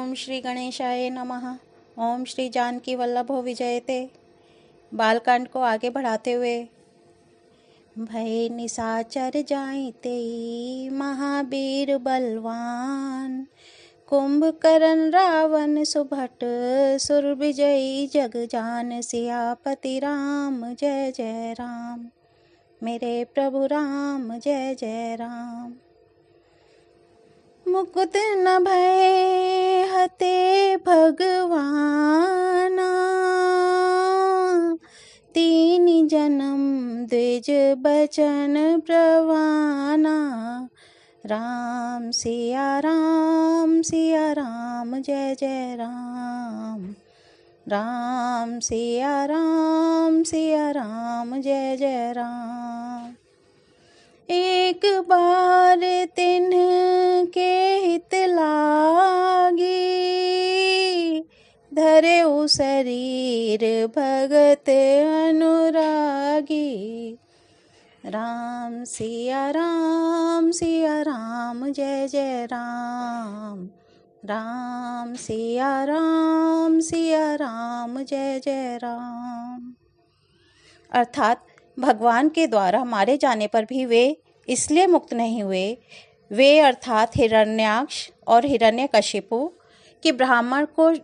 ओम श्री गणेशाय नमः। ओम श्री जानकी वल्लभो विजयते। बालकांड को आगे बढ़ाते हुए, भय निशाचर जाइते महावीर बलवान, कुंभकर्ण रावण सुभट सुर विजयी जग जान, सियापति राम जय जय राम, मेरे प्रभु राम जय जय राम। मुकुत न भय हते भगवाना, तीन जन्म द्विज बचन प्रवाना, राम सिया राम जय जय राम, राम सिया राम जय जय राम। एक बार तिन के हित लागी, धरे उ शरीर भगत अनुरागी, राम सिया राम जय जय राम, राम सिया राम जय जय राम। अर्थात भगवान के द्वारा मारे जाने पर भी वे इसलिए मुक्त नहीं हुए। वे अर्थात हिरण्याक्ष और हिरण्यकशिपु कि ब्राह्मण को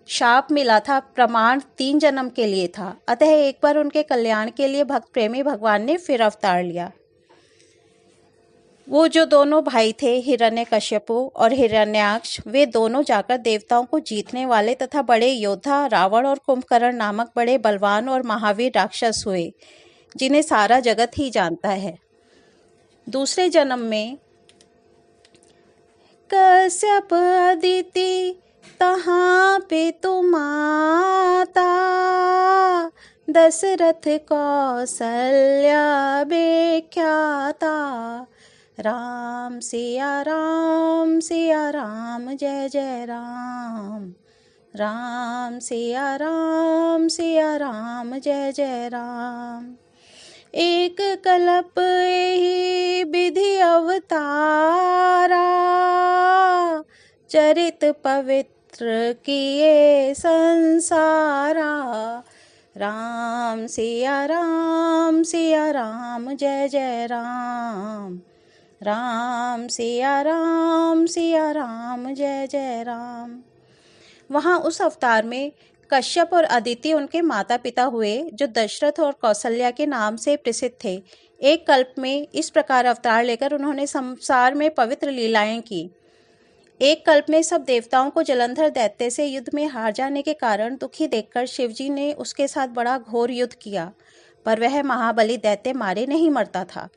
शाप मिला था, प्रमाण 3 जन्म के लिए था। अतः एक बार उनके कल्याण के लिए भक्त प्रेमी भगवान ने फिर अवतार लिया। वो जो दोनों भाई थे, हिरण्यकशिपु और हिरण्याक्ष, वे दोनों जाकर देवताओं को जीतने वाले तथा बड़े योद्धा रावण और कुंभकर्ण नामक बड़े बलवान और महावीर राक्षस हुए, जिन्हें सारा जगत ही जानता है। दूसरे जन्म में कश्यप अदिति तहाँ पे तु माता, दशरथ कौसल्या विख्याता, राम सिया राम जय जय राम, राम सिया राम जय जय राम। एक कल्प ही विधि अवतारा, चरित पवित्र किए संसारा, राम सिया राम जय जय राम, राम सिया राम जय जय राम। वहाँ उस अवतार में कश्यप और अदिति उनके माता पिता हुए, जो दशरथ और कौसल्या के नाम से प्रसिद्ध थे। एक कल्प में इस प्रकार अवतार लेकर उन्होंने संसार में पवित्र लीलाएं की। एक कल्प में सब देवताओं को जलंधर दैत्य से युद्ध में हार जाने के कारण दुखी देखकर शिवजी ने उसके साथ बड़ा घोर युद्ध किया, पर वह महाबली दैत्य मारे नहीं मरता था।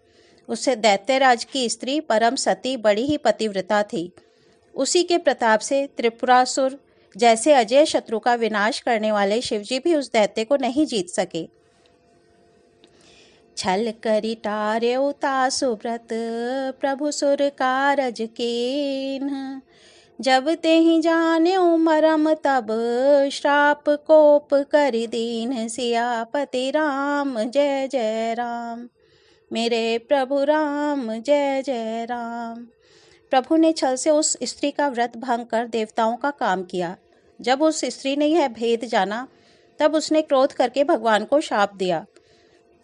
उससे दैत्यराज की स्त्री परम सती बड़ी ही पतिव्रता थी। उसी के प्रताप से त्रिपुरासुर जैसे अजय शत्रु का विनाश करने वाले शिवजी भी उस दैत्य को नहीं जीत सके। छल करी टार्यउ तासु व्रत, प्रभु सुर कारज कीन्ह, जब तेहि जान्यउ मरम तब, श्राप कोप करि दीन्ह, सियापति राम जय जय राम, मेरे प्रभु राम जय जय राम। प्रभु ने छल से उस स्त्री का व्रत भंग कर देवताओं का काम किया। जब उस स्त्री ने यह भेद जाना, तब उसने क्रोध करके भगवान को शाप दिया।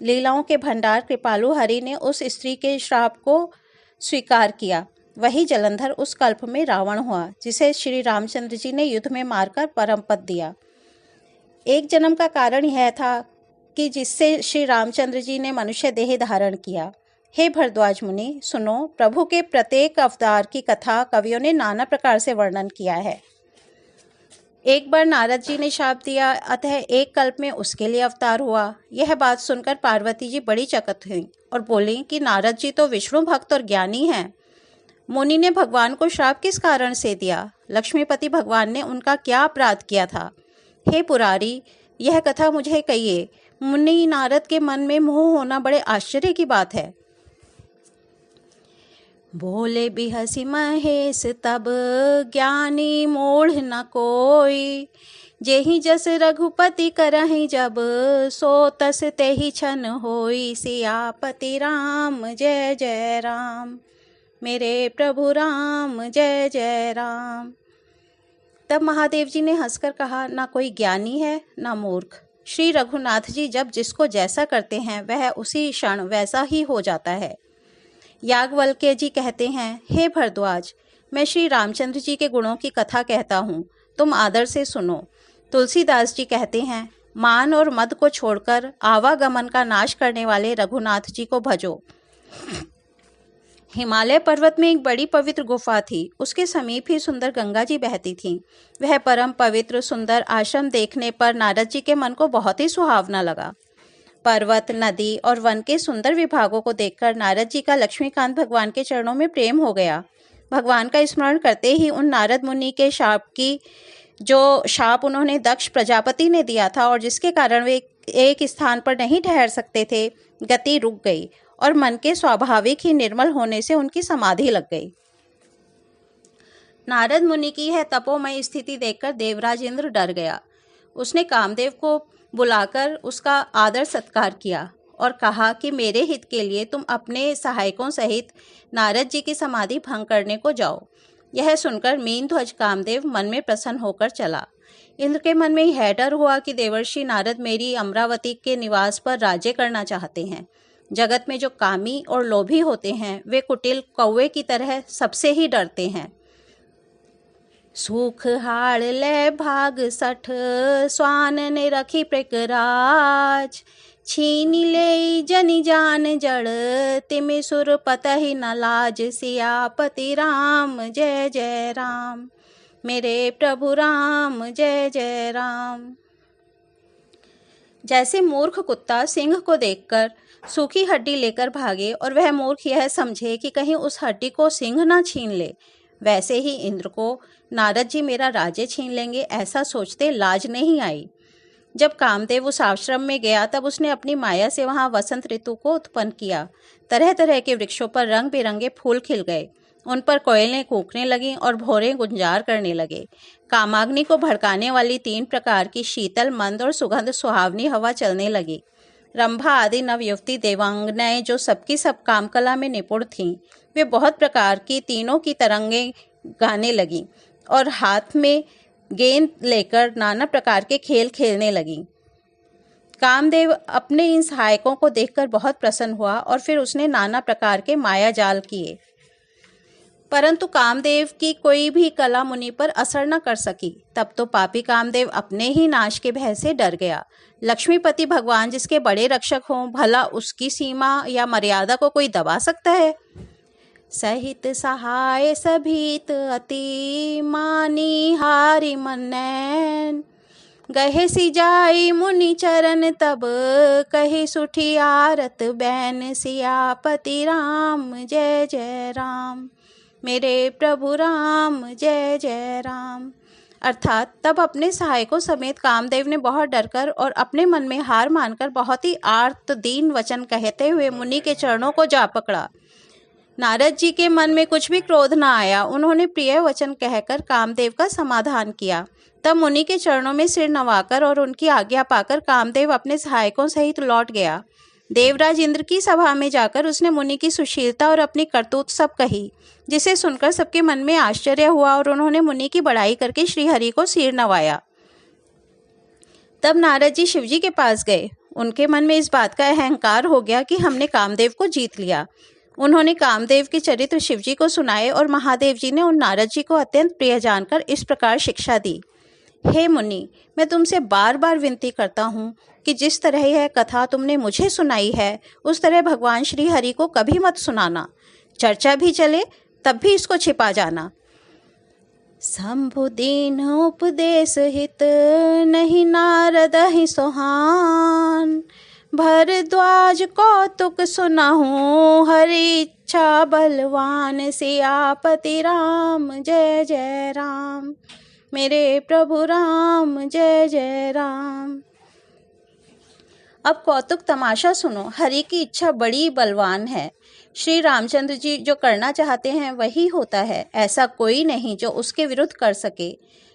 लीलाओं के भंडार कृपालु हरि ने उस स्त्री के श्राप को स्वीकार किया। वही जलंधर उस कल्प में रावण हुआ, जिसे श्री रामचंद्र जी ने युद्ध में मारकर परम पद दिया। एक जन्म का कारण यह था कि जिससे श्री रामचंद्र जी ने मनुष्य देह धारण किया। हे भरद्वाज मुनि, सुनो, प्रभु के प्रत्येक अवतार की कथा कवियों ने नाना प्रकार से वर्णन किया है। एक बार नारद जी ने शाप दिया, अतः एक कल्प में उसके लिए अवतार हुआ। यह बात सुनकर पार्वती जी बड़ी चकित हुई और बोली कि नारद जी तो विष्णु भक्त और ज्ञानी हैं। मुनि ने भगवान को श्राप किस कारण से दिया? लक्ष्मीपति भगवान ने उनका क्या अपराध किया था? हे पुरारी, यह कथा मुझे कहिए। मुनि नारद के मन में मोह होना बड़े आश्चर्य की बात है। बोले बिहसी महेश तब, ज्ञानी मूढ़ न कोई, जेहि जस रघुपति करहि जब, सो तस तेहि छन होई, सियापति राम जय जय राम, मेरे प्रभु राम जय जय राम। तब महादेव जी ने हंसकर कहा, ना कोई ज्ञानी है ना मूर्ख। श्री रघुनाथ जी जब जिसको जैसा करते हैं वह उसी क्षण वैसा ही हो जाता है। याज्ञवल्क्य जी कहते हैं, हे भरद्वाज, मैं श्री रामचंद्र जी के गुणों की कथा कहता हूँ, तुम आदर से सुनो। तुलसीदास जी कहते हैं, मान और मद को छोड़कर आवागमन का नाश करने वाले रघुनाथ जी को भजो। हिमालय पर्वत में एक बड़ी पवित्र गुफा थी। उसके समीप ही सुंदर गंगा जी बहती थीं। वह परम पवित्र सुंदर आश्रम देखने पर नारद जी के मन को बहुत ही सुहावना लगा। पर्वत, नदी और वन के सुंदर विभागों को देखकर नारद जी का लक्ष्मीकांत भगवान के चरणों में प्रेम हो गया। भगवान का स्मरण करते ही उन नारद मुनि के जो शाप उन्होंने दक्ष प्रजापति ने दिया था और जिसके कारण वे एक स्थान पर नहीं ठहर सकते थे, गति रुक गई और मन के स्वाभाविक ही निर्मल होने से उनकी समाधि लग गई। नारद मुनि की यह तपोमय स्थिति देखकर देवराज इंद्र डर गया। उसने कामदेव को बुलाकर उसका आदर सत्कार किया और कहा कि मेरे हित के लिए तुम अपने सहायकों सहित नारद जी की समाधि भंग करने को जाओ। यह सुनकर मीनध्वज कामदेव मन में प्रसन्न होकर चला। इंद्र के मन में यह डर हुआ कि देवर्षि नारद मेरी अमरावती के निवास पर राज्य करना चाहते हैं। जगत में जो कामी और लोभी होते हैं वे कुटिल कौवे की तरह सबसे ही डरते हैं। सुख हाड़ ले भाग सठ, स्वान ने रखी प्रकराज, छीनी ले जनि जान जड़, तिमि सुर पतहि न लाज, सियापति राम जय जय राम, मेरे प्रभु राम जय जय राम। जैसे मूर्ख कुत्ता सिंह को देखकर सूखी हड्डी लेकर भागे और वह मूर्ख यह समझे कि कहीं उस हड्डी को सिंह ना छीन ले, वैसे ही इंद्र को नारद जी मेरा राज्य छीन लेंगे ऐसा सोचते लाज नहीं आई। जब कामदेव उस आश्रम में गया तब उसने अपनी माया से वहां वसंत ऋतु को उत्पन्न किया। तरह तरह के वृक्षों पर रंग बिरंगे फूल खिल गए, उन पर कोयलें कूकने लगीं और भौरें गुंजार करने लगे। कामाग्नि को भड़काने वाली 3 प्रकार की शीतल, मंद और सुगंध सुहावनी हवा चलने लगी। रंभा आदि नवयुवती देवांगनाएं जो सबकी सब कामकला में निपुण थीं, वे बहुत प्रकार की तीनों की तरंगें गाने लगीं और हाथ में गेंद लेकर नाना प्रकार के खेल खेलने लगीं। कामदेव अपने इन सहायकों को देखकर बहुत प्रसन्न हुआ और फिर उसने नाना प्रकार के माया जाल किए, परंतु कामदेव की कोई भी कला मुनि पर असर न कर सकी। तब तो पापी कामदेव अपने ही नाश के भय से डर गया। लक्ष्मीपति भगवान जिसके बड़े रक्षक हों, भला उसकी सीमा या मर्यादा को कोई दबा सकता है। सहित सहाय सभीत अति, मानी हारि मनैन, गहे सी जाई मुनि चरण तब, कही सुठी आरत बैन, सियापति राम जय जय राम, मेरे प्रभु राम जय जय राम। अर्थात तब अपने सहायकों समेत कामदेव ने बहुत डरकर और अपने मन में हार मानकर बहुत ही आर्त दीन वचन कहते हुए मुनि के चरणों को जा पकड़ा। नारद जी के मन में कुछ भी क्रोध न आया। उन्होंने प्रिय वचन कहकर कामदेव का समाधान किया। तब मुनि के चरणों में सिर नवाकर और उनकी आज्ञा पाकर कामदेव अपने सहायकों सहित लौट गया। देवराज इंद्र की सभा में जाकर उसने मुनि की सुशीलता और अपनी करतूत सब कही, जिसे सुनकर सबके मन में आश्चर्य हुआ और उन्होंने मुनि की बड़ाई करके श्रीहरि को सिर नवाया। तब नारद जी शिवजी के पास गए। उनके मन में इस बात का अहंकार हो गया कि हमने कामदेव को जीत लिया। उन्होंने कामदेव के चरित्र शिवजी को सुनाए और महादेव जी ने उन नारद जी को अत्यंत प्रिय जानकर इस प्रकार शिक्षा दी। हे मुनि, मैं तुमसे बार बार विनती करता हूँ कि जिस तरह यह कथा तुमने मुझे सुनाई है उस तरह भगवान श्री हरि को कभी मत सुनाना। चर्चा भी चले तब भी इसको छिपा जाना। शंभु दीन उपदेश हित, नहीं नारद ही सोहान, भरद्वाज कौतुक सुनाहूँ, हरि इच्छा बलवान, सियापति राम जय जय राम, मेरे प्रभु राम जय जय राम। अब कौतुक तमाशा सुनो। हरि की इच्छा बड़ी बलवान है। श्री रामचंद्र जी जो करना चाहते हैं वही होता है, ऐसा कोई नहीं जो उसके विरुद्ध कर सके।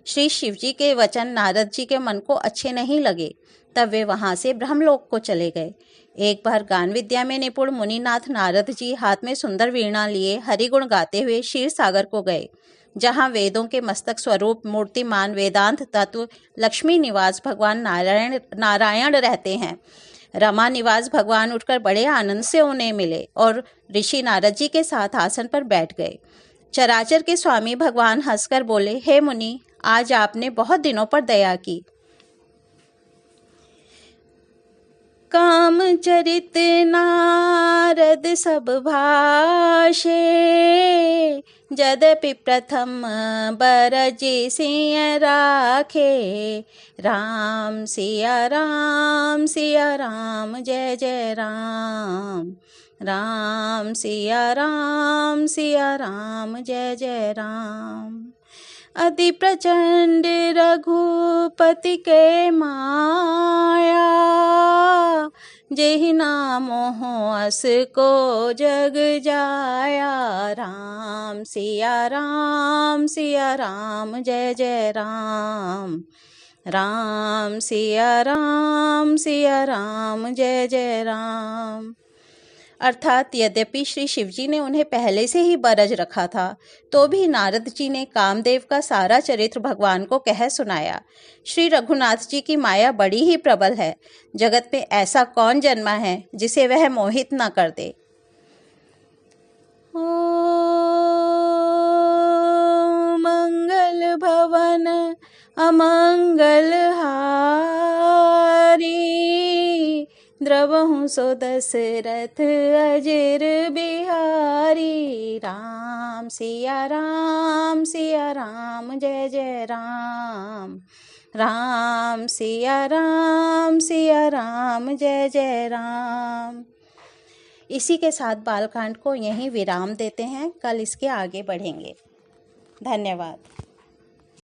श्री शिव जी के वचन नारद जी के मन को अच्छे नहीं लगे, तब वे वहां से ब्रह्मलोक को चले गए। एक बार गान विद्या में निपुण मुनिनाथ नारद जी हाथ में सुंदर वीणा लिए हरिगुण गाते हुए क्षीर सागर को गए। जहाँ वेदों के मस्तक स्वरूप मूर्तिमान वेदांत तत्व लक्ष्मी निवास भगवान नारायण रहते हैं। रमा निवास भगवान उठकर बड़े आनंद से उन्हें मिले और ऋषि नारद जी के साथ आसन पर बैठ गए। चराचर के स्वामी भगवान हंसकर बोले, हे मुनि, आज आपने बहुत दिनों पर दया की। काम चरित नारद सब भाषे, यद्यपि प्रथम बरज सिय राखे। राम सिया राम सिया राम जय जय राम। राम सिया राम सिया राम जय जय राम। अति प्रचंड रघुपति के माया, जेहि नामो अस को जग जाया। राम सिया राम जय जय राम। राम सिया राम जय जय राम। अर्थात यद्यपि श्री शिवजी ने उन्हें पहले से ही बरज रखा था, तो भी नारद जी ने कामदेव का सारा चरित्र भगवान को कह सुनाया। श्री रघुनाथ जी की माया बड़ी ही प्रबल है। जगत में ऐसा कौन जन्मा है जिसे वह मोहित न कर दे। ओ मंगल भवन अमंगल हारी, द्रवहु सो दशरथ अजिर बिहारी। राम सिया राम जय जय राम। राम सिया राम जय जय राम। इसी के साथ बालकांड को यहीं विराम देते हैं। कल इसके आगे बढ़ेंगे। धन्यवाद।